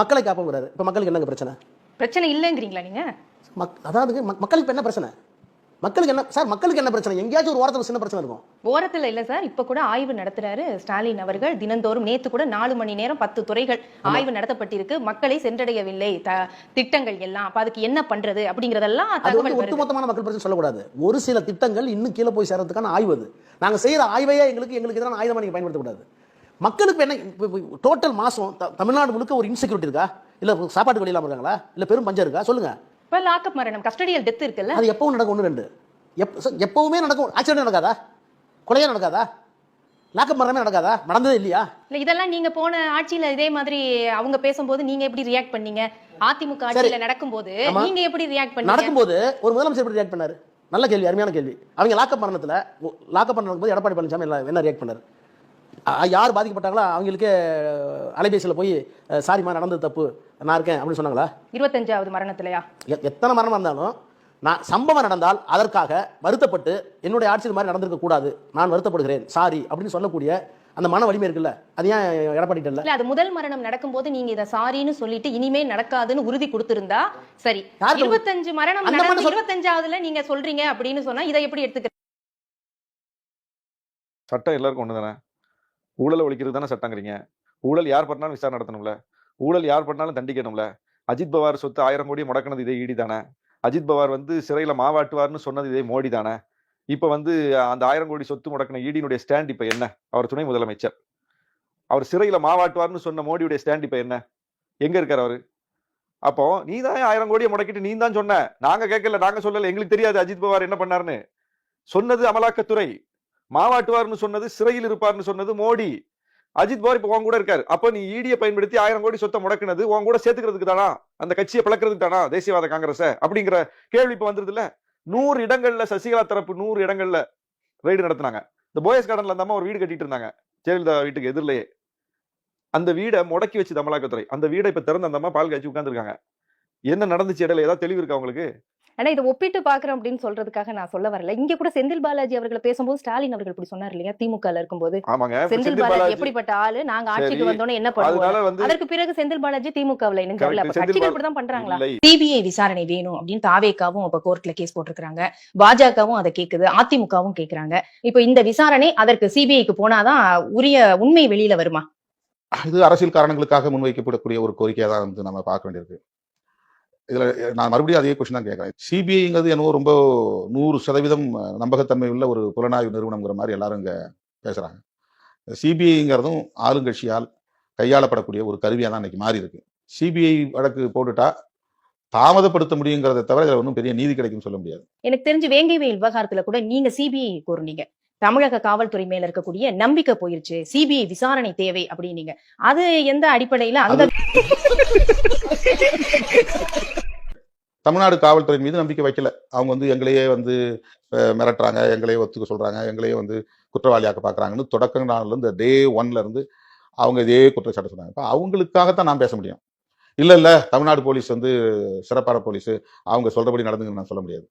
மக்களை காப்போங்கிறாரு. இப்போ மக்களுக்கு என்னங்க பிரச்சனை? பிரச்சனை இல்லைங்கிறீங்களா நீங்க? அதாவது மக்களுக்கு இப்போ என்ன பிரச்சனை? மக்களுக்கு என்ன சார்? மக்களுக்கு என்ன பிரச்சனை? எங்கேயாச்சும் ஒரு ஓரத்தில் சின்ன பிரச்சனை இருக்கும். ஓரத்தில் இல்லை சார். இப்போ கூட ஆய்வு நடத்துறாரு ஸ்டாலின் அவர்கள் தினந்தோறும். நேற்று கூட 4 மணி நேரம் 10 துறைகள் ஆய்வு நடத்தப்பட்டிருக்கு. மக்களை சென்றடையவில்லை திட்டங்கள் எல்லாம். அப்ப அதுக்கு என்ன பண்றது அப்படிங்கறதெல்லாம் தகவல். ஒட்டுமொத்தமான மக்கள் பிரச்சனை சொல்லக்கூடாது. ஒரு சில திட்டங்கள் இன்னும் கீழே போய் சேர்றதுக்கான ஆய்வு அது. நாங்க செய்யற ஆய்வையே எங்களுக்கு எதிரான ஆயுதமா நீங்க பயன்படுத்தக்கூடாது. மக்களுக்கு என்ன டோட்டல் மாசம் தமிழ்நாடு முழுக்க ஒரு இன்செக்யூரிட்டி இருக்கா? இல்ல சாப்பாட்டுக்கு வழி இல்லாம இருக்காங்களா? இல்ல பெரும் பஞ்சம் இருக்கா? சொல்லுங்க. இப்ப லாக்அப் மரணம், கஸ்டடியல் டெத் இருக்குல்ல, அது எப்பவும் நடக்கும். 1 2 எப்பவுமே நடக்கும். ஆக்சிடென்ட் நடக்காதா? கொலையா நடக்காதா? லாக்அப் மரணமே நடக்காதா? நடந்ததே இல்லையா? இல்ல இதெல்லாம் நீங்க போன ஆட்சியில இதே மாதிரி அவங்க பேசும்போது நீங்க எப்படி ரியாக்ட் பண்ணீங்க? அதிமுக ஆட்சியில நடக்கும்போது நீங்க எப்படி ரியாக்ட் பண்ணீங்க? நடக்கும்போது ஒரு முதலமைச்சர் எப்படி ரியாக்ட் பண்ணாரு? நல்ல கேள்வி, அருமையான கேள்வி. அவங்க லாக்அப் நடக்கும்போது எடப்பாடி பழனிசாமி என்ன ரியாக்ட் பண்ணாரு? யார் பாதிக்கப்பட்டாங்களோ அவங்களுக்கு அலைபேசியில் போய் சாரிமா நடந்தது தப்பு, நான் இருக்கேன் அப்படின்னு சொன்னாங்களா? 25வது மரணத்திலயா? எத்தனை மரணம் இருந்தாலும் நான் சம்பவம் நடந்தால் அதற்காக வருத்தப்பட்டு என்னுடைய ஆட்சியில் மாதிரி நடந்திருக்க கூடாது, நான் வருத்தப்படுகிறேன், சாரி அப்படின்னு சொல்லக்கூடிய அந்த மன வலிமை இருக்குல்ல, அது ஏன் எடப்பாடி இல்ல? அது முதல் மரணம் நடக்கும்போது நீங்க இதை சாரின்னு சொல்லிட்டு இனிமே நடக்காதுன்னு உறுதி கொடுத்திருந்தா சரி. 25 மரணம் 25வதுல நீங்க சொல்றீங்க அப்படின்னு சொன்னா இதை எப்படி எடுத்துக்க? சட்டம் எல்லாருக்கும் ஒண்ணுதானே. ஊழலை ஒழிக்கிறது தானே சட்டங்கிறீங்க. ஊழல் யார் பண்ணாலும் விசாரணை நடத்தணும்ல. ஊழல் யார் பண்ணாலும் தண்டிக்கணும்ல. அஜித் பவார் சொத்து 1000 கோடி முடக்கினது இதே ஈடி தானே. அஜித் பவார் சிறையில மாவாட்டுவார்னு சொன்னது இதே மோடி தானே. இப்ப அந்த 1000 கோடி சொத்து முடக்கின ஈடியினுடைய ஸ்டாண்ட் இப்ப என்ன? அவர் துணை முதலமைச்சர். அவர் சிறையில மாவாட்டுவார்னு சொன்ன மோடியுடைய ஸ்டாண்ட் இப்ப என்ன? எங்க இருக்காரு அவரு? அப்போ நீ தான் 1000 கோடியை முடக்கிட்டு நீ தான் சொன்ன, நாங்க கேட்கல, நாங்க சொல்லல, எங்களுக்கு தெரியாது அஜித் பவார் என்ன பண்ணாருன்னு. சொன்னது அமலாக்கத்துறை. மாவாட்டுவார்னு சொன்னது, சிறையில் இருப்பார்னு சொன்னது மோடி. அஜித் பவார் இப்ப உன் கூட இருக்காரு. அப்ப நீ ஈடியை பயன்படுத்தி 1000 கோடி சொத்தை முடக்கினது உன் கூட சேர்த்துக்கிறதுக்கு தானா? அந்த கட்சியை பிளக்கிறதுக்கு தானா தேசியவாத காங்கிரஸ் அப்படிங்கிற கேள்வி இப்ப வந்தது இல்ல. 100 இடங்கள்ல சசிகலா தரப்பு 100 இடங்கள்ல ரைடு நடத்தினாங்க. இந்த போயஸ் கார்டன்ல அந்த அம்மா ஒரு வீடு கட்டிட்டு இருந்தாங்க ஜெயலலிதா வீட்டுக்கு எதிரிலேயே. அந்த வீடை முடக்கி வச்சு அமலாக்கத்துறை. அந்த வீடை இப்ப திறந்து அந்த அம்மா பால் காய்ச்சி உட்கார்ந்துருக்காங்க. என்ன நடந்துச்சு இடையில? ஏதாவது தெளிவு இருக்கா உங்களுக்கு? ஆனா இதை ஒப்பிட்டு பாக்குறோம் அப்படின்னு சொல்றதுக்காக நான் சொல்ல வரல. இங்க கூட செந்தில் பாலாஜி அவர்களை பேசும்போது ஸ்டாலின் அவர்கள் இப்படி சொன்னார் இல்லையா? திமுக இருக்கும்போது செந்தில் பாலாஜி எப்படிப்பட்ட ஆளு, நாங்க ஆட்சிக்கு வந்தோடனே என்ன பண்ணுவோம், அதற்கு பிறகு செந்தில் பாலாஜி திமுகவில் இணைஞ்சார்ல. அப்ப கட்சிகள் இப்படிதான் பண்றாங்களா? சிபிஐ விசாரணை வேணும் அப்படின்னு தாவேகாவும் அப்ப கோர்ட்ல கேஸ் போட்டிருக்காங்க, பாஜகவும் அதை கேக்குது, அதிமுகவும் கேக்குறாங்க. இப்ப இந்த விசாரணை அதற்கு சிபிஐக்கு போனாதான் உரிய உண்மை வெளியில வருமா? இது அரசியல் காரணங்களுக்காக முன்வைக்கப்படக்கூடிய ஒரு கோரிக்கையை தான் நம்ம பார்க்க வேண்டியிருக்கு. இதுல நான் மறுபடியும் அதே கொஸ்டின் தான் கேட்கறேன். சிபிஐங்கிறது என்னவோ ரொம்ப 100% நம்பகத்தன்மை உள்ள ஒரு புலனாய்வு நிறுவனம்ங்கிற மாதிரி எல்லாரும் இங்க பேசுறாங்க. சிபிஐங்கிறதும் ஆளுங்கட்சியால் கையாளப்படக்கூடிய ஒரு கருவியா தான் இன்னைக்கு மாறி இருக்கு. சிபிஐ வழக்கு போட்டுட்டா தாமதப்படுத்த முடியுங்கிறத தவிர இதுல ஒன்றும் பெரிய நீதி கிடைக்கும்னு சொல்ல முடியாது. எனக்கு தெரிஞ்சு வேங்கை வயல் விவகாரத்துல கூட நீங்க சிபிஐ கோருனீங்க. தமிழக காவல்துறை மேல இருக்கக்கூடிய நம்பிக்கை போயிருச்சு, சிபிஐ விசாரணை தேவை அப்படின்னீங்க. அது எந்த அடிப்படையில? அந்த தமிழ்நாடு காவல்துறை மீது நம்பிக்கை வைக்கல. அவங்க எங்களையே மிரட்டுறாங்க, எங்களையே ஒத்துக்க சொல்றாங்க, எங்களையே குற்றவாளியாக்க பாக்குறாங்கன்னு தொடக்க நாள்ல இருந்து டே 1ல இருந்து அவங்க இதே குற்றச்சாட்டு சொன்னாங்க. அவங்களுக்காகத்தான் நான் பேச முடியும். இல்ல தமிழ்நாடு போலீஸ் சிறப்பான போலீஸ், அவங்க சொல்றபடி நடந்துங்கன்னு நான் சொல்ல முடியாது.